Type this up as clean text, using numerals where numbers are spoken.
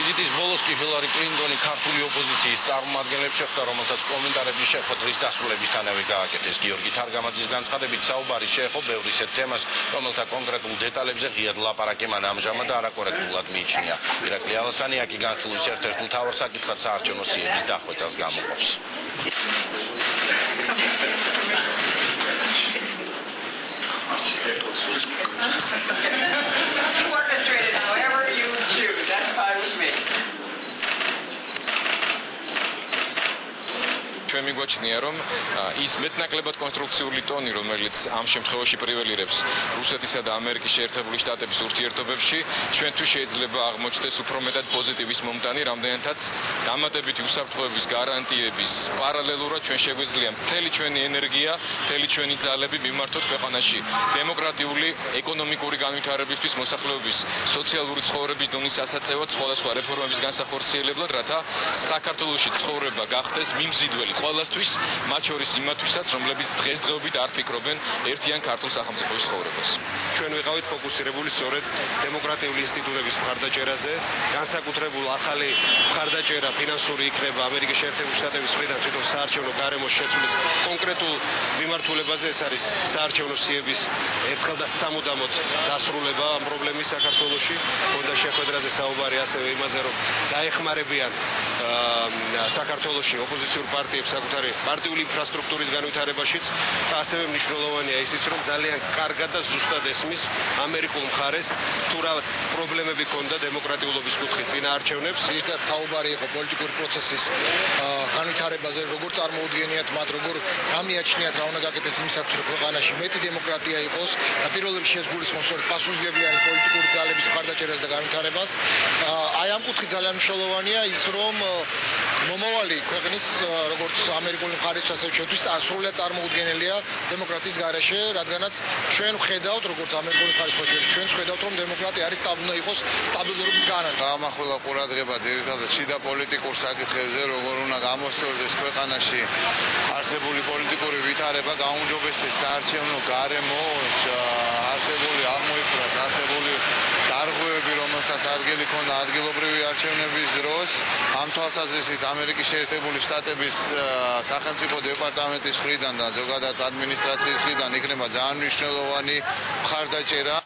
ვიზიტის ბოლოს კი ჰილარი კლინტონი ქართული ოპოზიციის წარმომადგენლებს შეხვდა, რომელთაც კომენტარების შეხვედრის დასრულებისთანავე გააკეთეს. გიორგი თარგამაძის განცხადებით საუბარი შეეხო ბევრ ისეთ თემას, რომელთა კონკრეტულ დეტალებზე ღიად ლაპარაკი მან ამჟამად არაკორექტულად მიიჩნია. ირაკლი ალასანია კი განხილვის ერთ-ერთ მთავარ საკითხად საარჩევნო სიების დახვეწას გამოყოფს. Orchestrated however you choose. That's fine with me. ჩვენ მიგვაჩნია, რომ ის მეტნაკლებად კონსტრუქციული ტონი, რომელიც ამ შემთხვევაში პრიველირებს რუსეთისა და ამერიკის შეერთებული შტატების ურთიერთობებში, ჩვენთვის შეიძლება აღმოჩნდეს უფრო მეტად პოზიტივის მომტანი, რამდენადაც დამატებითი უსაფრთხოების გარანტიების პარალელურად ჩვენ შეგვიძლია მთელი ჩვენი ენერგია, მთელი ჩვენი ძალები მიმართოთ ქვეყანაში დემოკრატიული, ეკონომიკური განვითარებისთვის, მოსახლეობის სოციალური ცხოვრების დონის ასაწევად სხვადასხვა რეფორმების განსახორციელებლად, რათა საქართველოში ცხოვრება გახდეს მიმზიდველი ყველასთვის, მათ შორის იმათვისაც, რომლებიც დღესდღეობით არ ფიქრობენ ერთიან ქართულ სახელმწიფოში ცხოვრებას. ჩვენ ვიყავით ფოკუსირებული სწორედ დემოკრატიული ინსტიტუტების მხარდაჭერაზე, განსაკუთრებულ ახალი მხარდაჭერა ფინანსური იქნება ამერიკის შეერთებული შტატების მხრიდან თვითონ საარჩევნო გარემოს შეცვლის კონკრეტულ მიმართულებაზე. ეს არის საარჩევნო სიების ერთხელ და სამუდამოდ დასრულება ამ პრობლემის საქართველოში. უნდა შეხვედრაზე საუბარი ასევე იმაზე, რომ დაეხმარებიან საქართველოში ოპოზიციურ პარტიებს საკუთარი პარტიული ინფრასტრუქტურის განვითარებაშიც. ასევე მნიშვნელოვანია ისიც, რომ ძალიან კარგად და ზუსტად ესმის ამერიკულ მხარეს თუ რა პრობლემები ქონდა დემოკრატიულობის კუთხით წინა არჩევნებს. ერთად საუბარი იყო პოლიტიკური პროცესის განვითარებაზე, როგორ წარმოუდგენიათ მათ, როგორ გამიაჩნიათ რა უნდა გაკეთდეს იმისათვის, რომ ქვეყანაში მეტი დემოკრატია იყოს და პირველ რიგში ეს გულისხმობს პასუხისმგებლიანი პოლიტიკური ძალების მხარდაჭერას და განვითარებას. აი ამ კუთხით ძალიან მნიშვნელოვანია ის, რომ მომავალი ქვეყნის როგორც ამერიკული მხარის ასევე ჩვენთვის სრულიად წარმოუდგენელია დემოკრატიის გარეშე, რადგანაც ჩვენ ვხედავთ როგორც ამერიკული მხარის ხოშერში, ჩვენ ვხედავთ რომ დემოკრატია არის უნდა იყოს სტაბილურობის გარანტი. გამახვილა ყურადღება ძირითადად შიდა პოლიტიკურ საკითხებზე, როგორ უნდა გამოსწორდეს ქვეყანაში არსებული პოლიტიკური ვითარება, გაუმჯობესდეს საარჩევნო გარემო, არსებული აღმოიფრას არსებული დარღვევები, რომელსაც ადგილი ქონდა ადგილობრივი არჩევნების დროს. ამ თვალსაზრისით ამერიკის შეერთებული შტატების სახელმწიფო დეპარტამენტის მხრიდან და ზოგადად ადმინისტრაციის მხრიდან იქნება ძალიან მნიშვნელოვანი მხარდაჭერა.